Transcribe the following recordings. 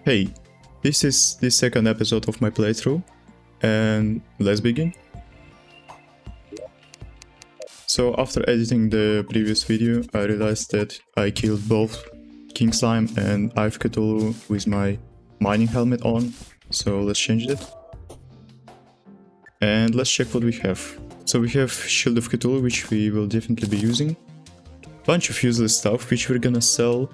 Hey, this is the second episode of my playthrough, and let's begin. So after editing the previous video, I realized that I killed both King Slime and Eye of Cthulhu with my mining helmet on, so let's change that. And let's check what we have. So we have Shield of Cthulhu, which we will definitely be using. Bunch of useless stuff, which we're gonna sell.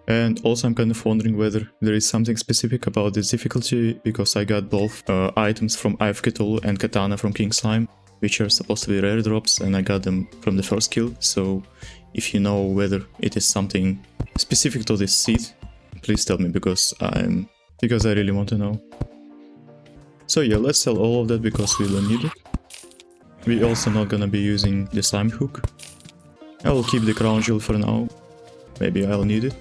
And also I'm kind of wondering whether there is something specific about this difficulty, because I got both items from Eye of Cthulhu and Katana from King Slime, which are supposed to be rare drops, and I got them from the first kill. So if you know whether it is something specific to this seed, please tell me, because I really want to know. So yeah, let's sell all of that because we don't need it. We're also not gonna be using the slime hook. I will keep the crown jewel for now. Maybe I'll need it.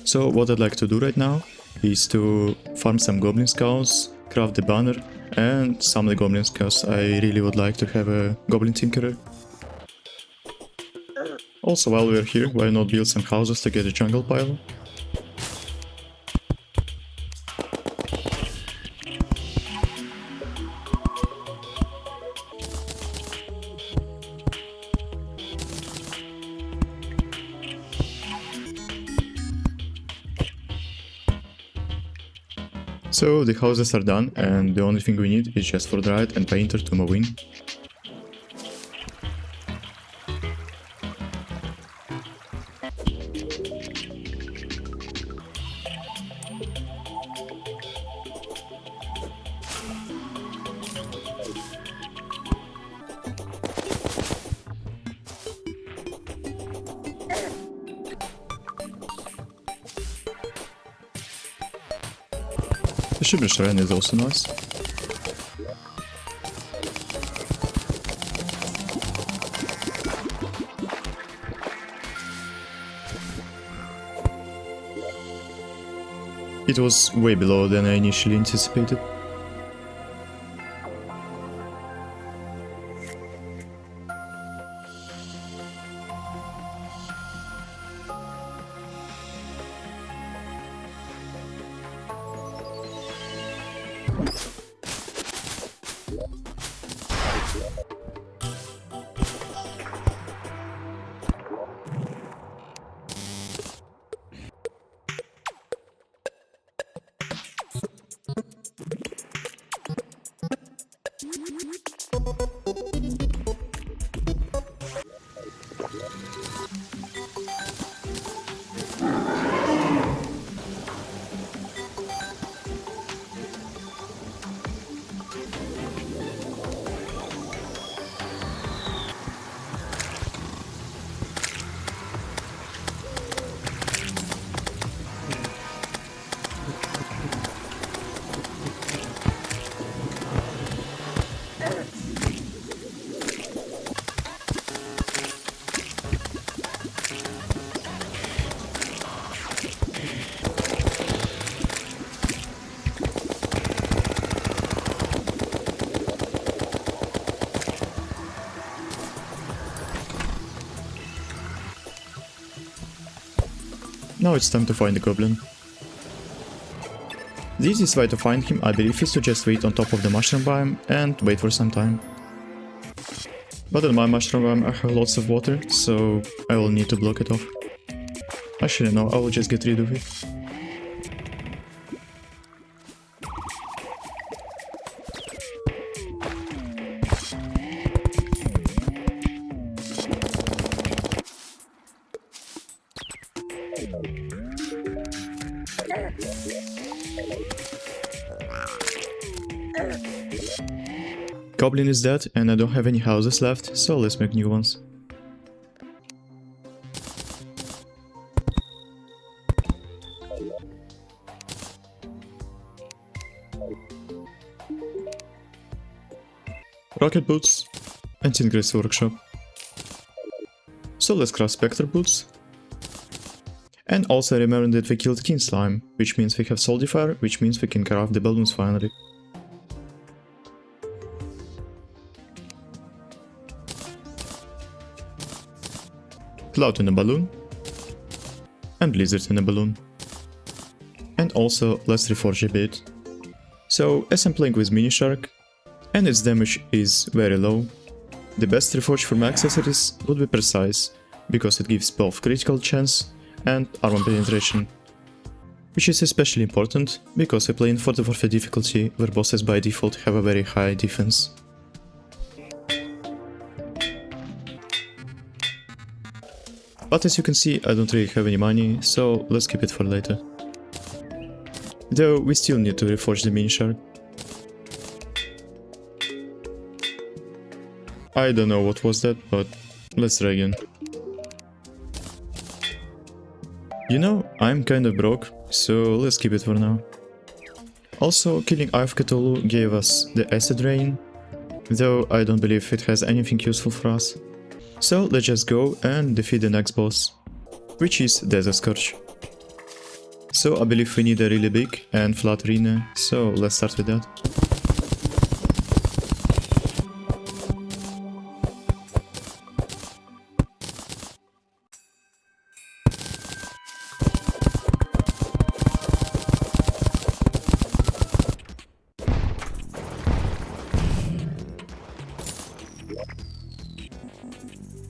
So what I'd like to do right now is to farm some goblin skulls, craft the banner, and summon the goblins, because I really would like to have a goblin tinkerer. Also, while we're here, why not build some houses to get a jungle pile? So the houses are done, and the only thing we need is just for Dryad and Painter to move in. The Shimmer Shrine is also nice. It was way below than I initially anticipated. Now it's time to find the goblin. The easiest way to find him, I believe, is to just wait on top of the mushroom biome and wait for some time. But in my mushroom biome I have lots of water, so I will need to block it off. Actually no, I will just get rid of it. Goblin is dead, and I don't have any houses left, so let's make new ones. Rocket boots and Tinker's workshop. So let's craft Spectre boots. And also remember that we killed King Slime, which means we have Soldifier, which means we can craft the balloons finally. Cloud in a balloon, and Blizzard in a balloon. And also, let's reforge a bit. So, as I'm playing with Mini Shark, and its damage is very low, the best reforge for my accessories would be Precise, because it gives both critical chance and armor penetration. Which is especially important, because I play in 44th difficulty, where bosses by default have a very high defense. But as you can see, I don't really have any money, so let's keep it for later. Though we still need to reforge the Mini Shark. I don't know what was that, but let's try again. You know, I'm kinda broke, so let's keep it for now. Also, killing Eye of Cthulhu gave us the Acid Rain, though I don't believe it has anything useful for us. So let's just go and defeat the next boss, which is Desert Scourge. So I believe we need a really big and flat arena, so let's start with that.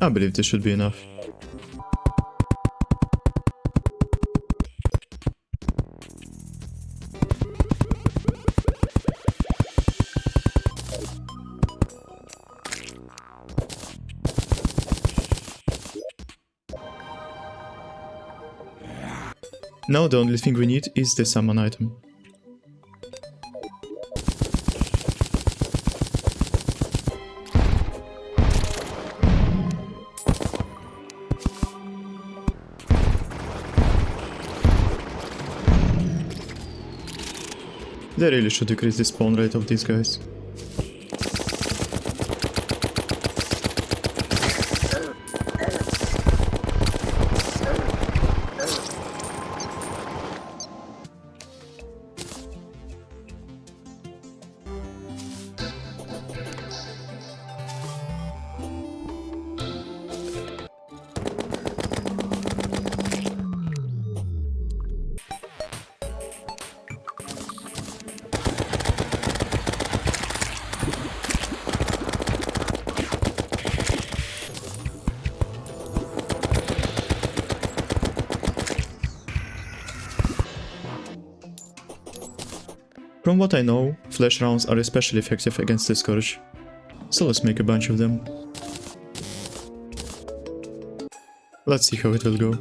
I believe this should be enough. Now the only thing we need is the summon item. They really should decrease the spawn rate of these guys. From what I know, flash rounds are especially effective against the Scourge, so let's make a bunch of them. Let's see how it will go.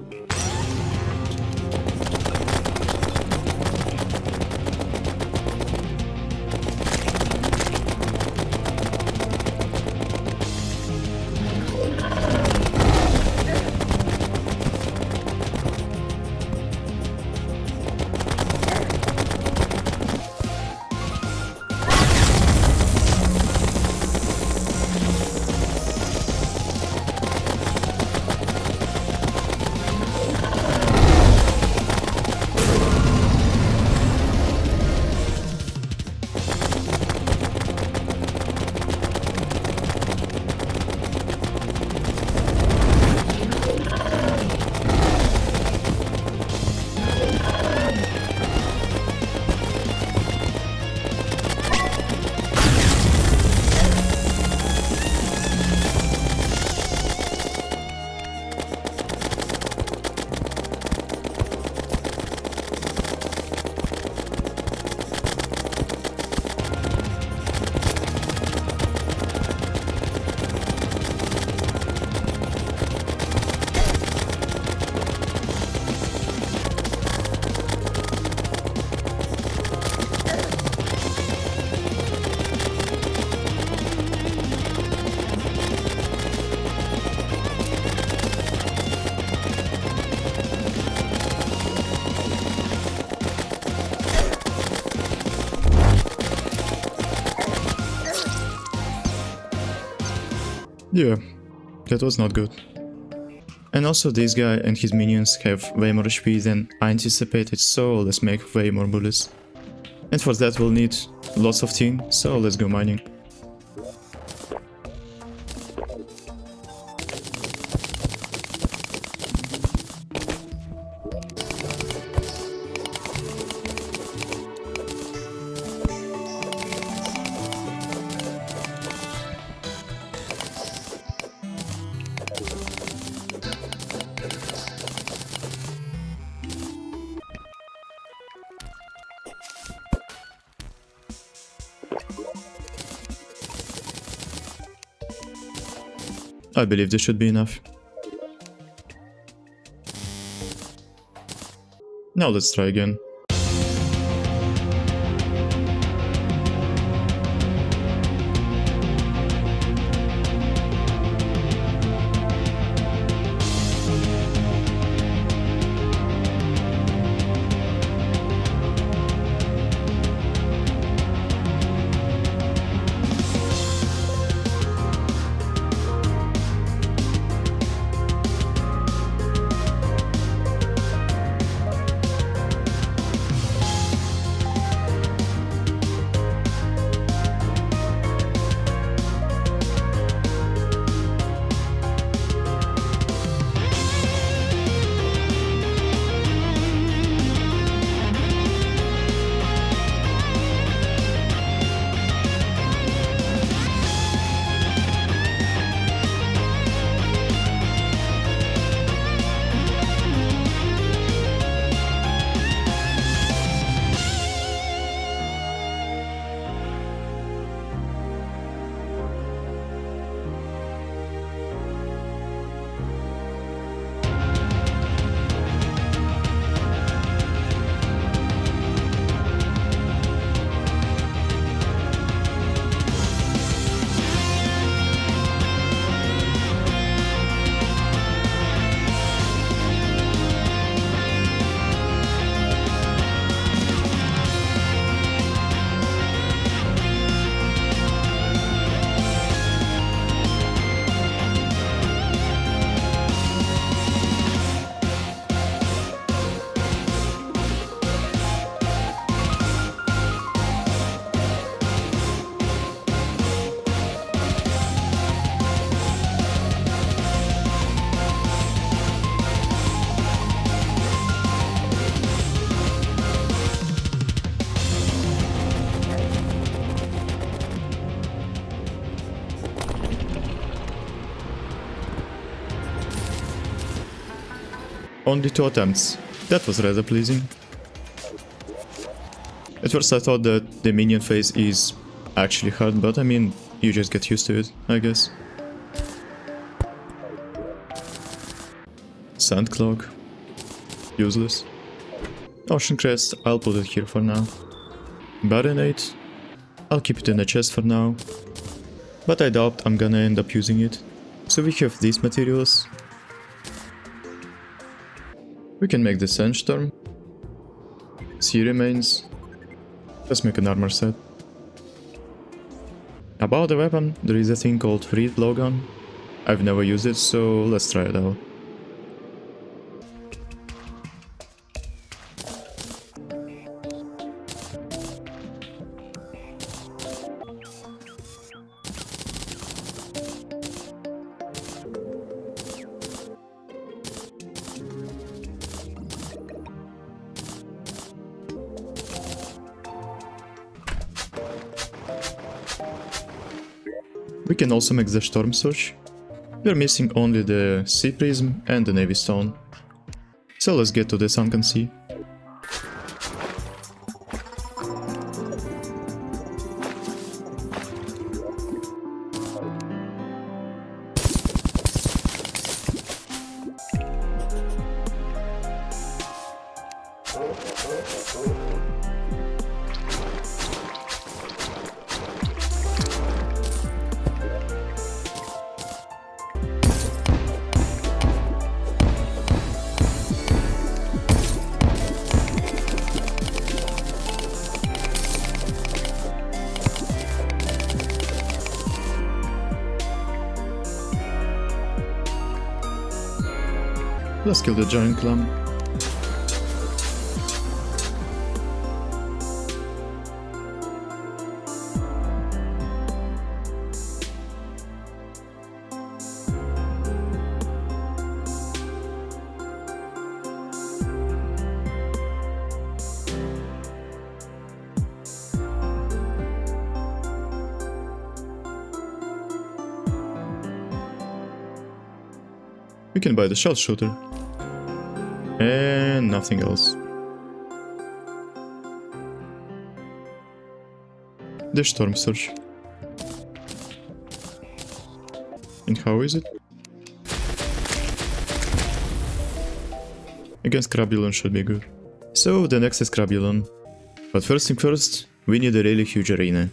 Yeah, that was not good. And also this guy and his minions have way more HP than I anticipated, so let's make way more bullets. And for that we'll need lots of tin, so let's go mining. I believe this should be enough. Now let's try again. Only 2 attempts. That was rather pleasing. At first I thought that the minion phase is actually hard, but I mean, you just get used to it, I guess. Sand cloak. Useless. Ocean crest, I'll put it here for now. Baronite. I'll keep it in the chest for now. But I doubt I'm gonna end up using it. So we have these materials. We can make the sandstorm. Sea remains. Let's make an armor set. About the weapon, there is a thing called Freed Blowgun. I've never used it, so let's try it out. We can also make the Storm Sword. We're missing only the Sea Prism and the Navy Stone. So let's get to the Sunken Sea. Let's kill the giant clam. We can buy the shot shooter. And nothing else. the Storm Surge. And how is it? Against Crabulon should be good. So the next is Crabulon. But first thing first, we need a really huge arena.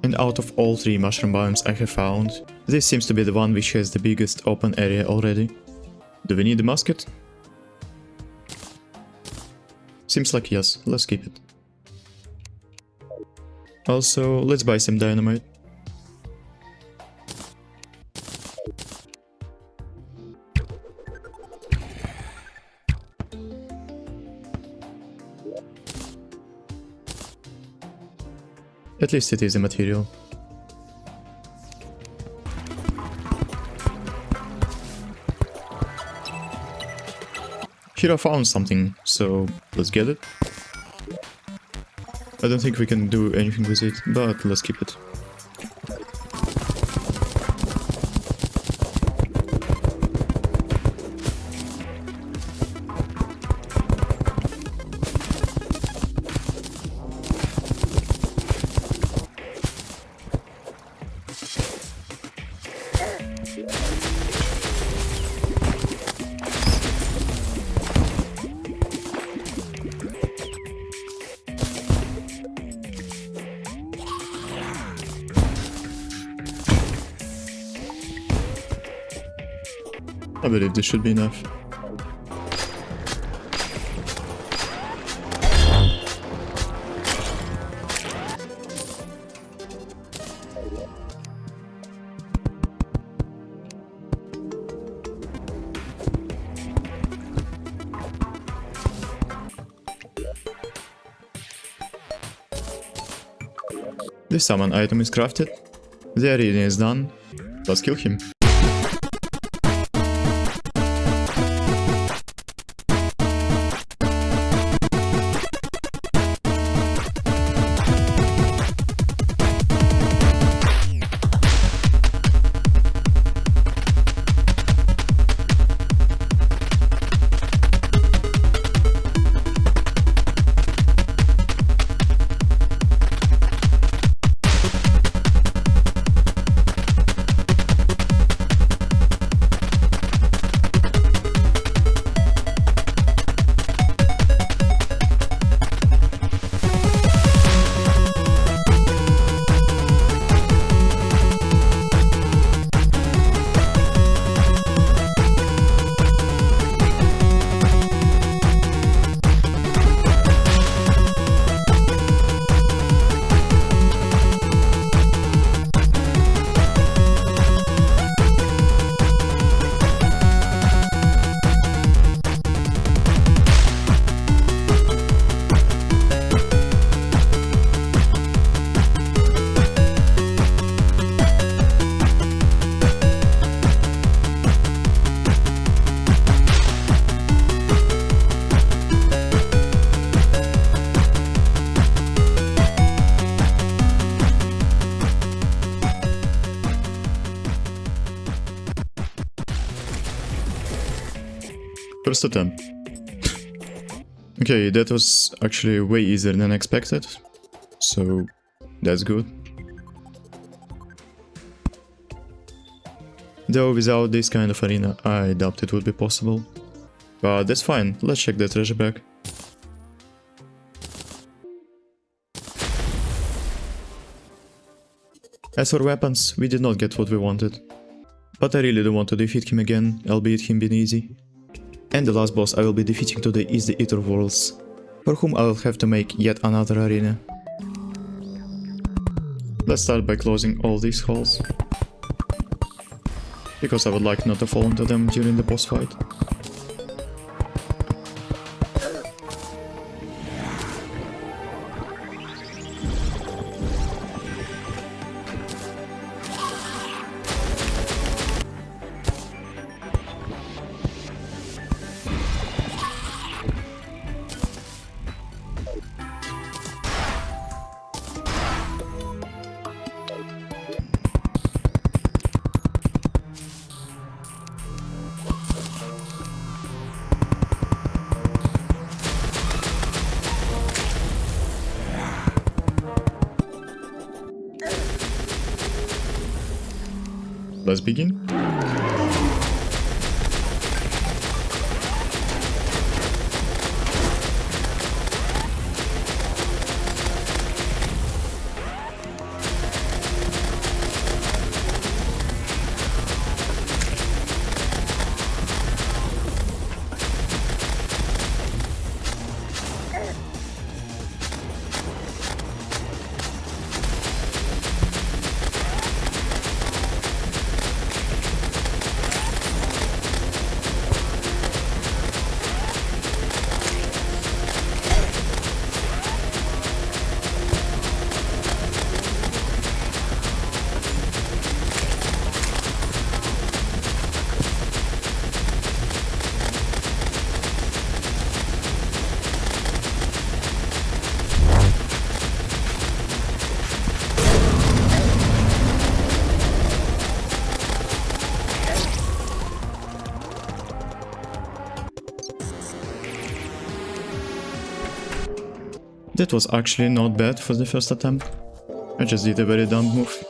And out of all 3 mushroom biomes I have found, this seems to be the one which has the biggest open area already. Do we need the musket? Seems like yes, let's keep it. Also, let's buy some dynamite. At least it is a material. Here I found something, so let's get it. I don't think we can do anything with it, but let's keep it. I believe this should be enough. The summon item is crafted. The arena is done. Let's kill him. First attempt. Okay, that was actually way easier than expected, so that's good. Though without this kind of arena, I doubt it would be possible. But that's fine, let's check the treasure bag. As for weapons, we did not get what we wanted. But I really do want to defeat him again, albeit him being easy. And the last boss I will be defeating today is the Ether Worlds, for whom I will have to make yet another arena. Let's start by closing all these holes, because I would like not to fall into them during the boss fight. let's begin. That was actually not bad for the first attempt. I just did a very dumb move.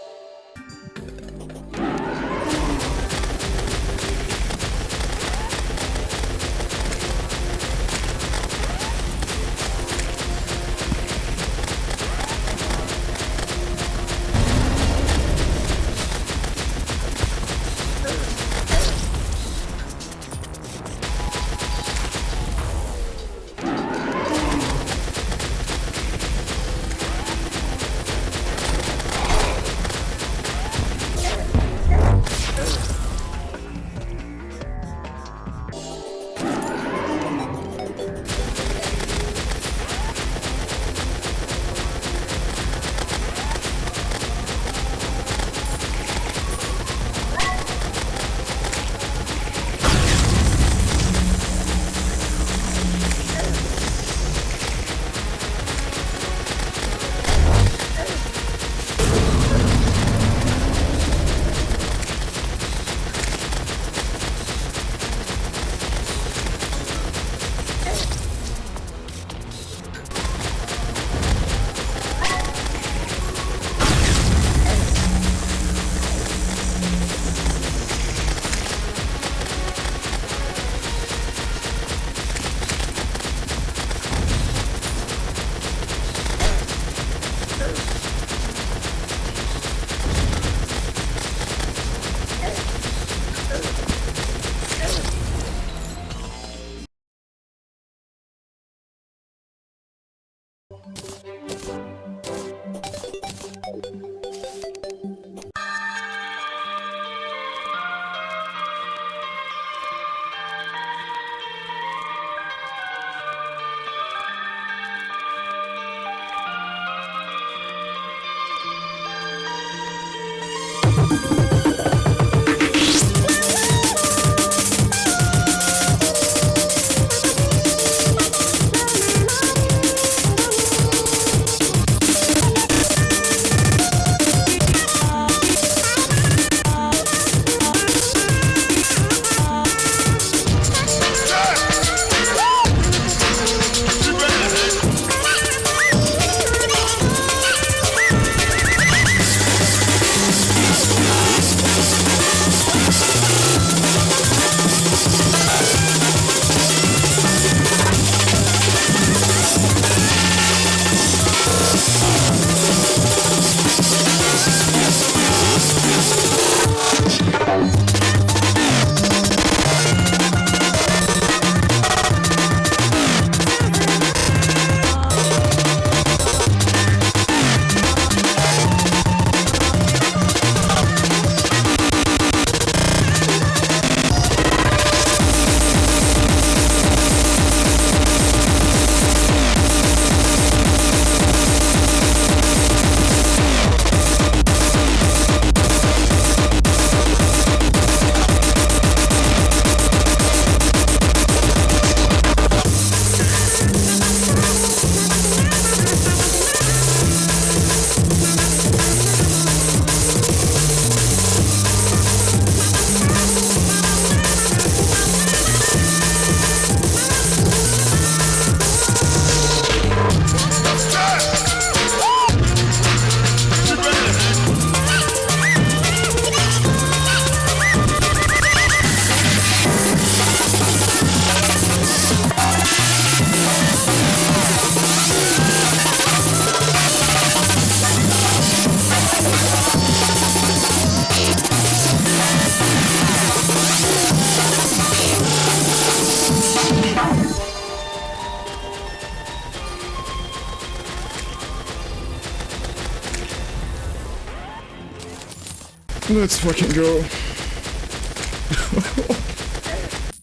Let's fucking go.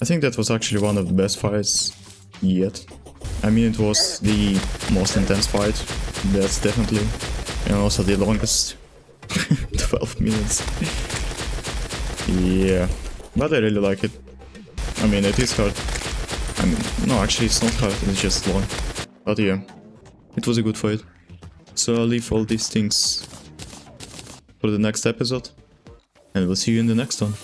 I think that was actually one of the best fights yet. I mean, it was the most intense fight, that's definitely. And also the longest. 12 minutes. Yeah, but I really like it. I mean, it is hard. I mean, no, actually it's not hard, it's just long. But yeah, it was a good fight. So I'll leave all these things for the next episode. And we'll see you in the next one.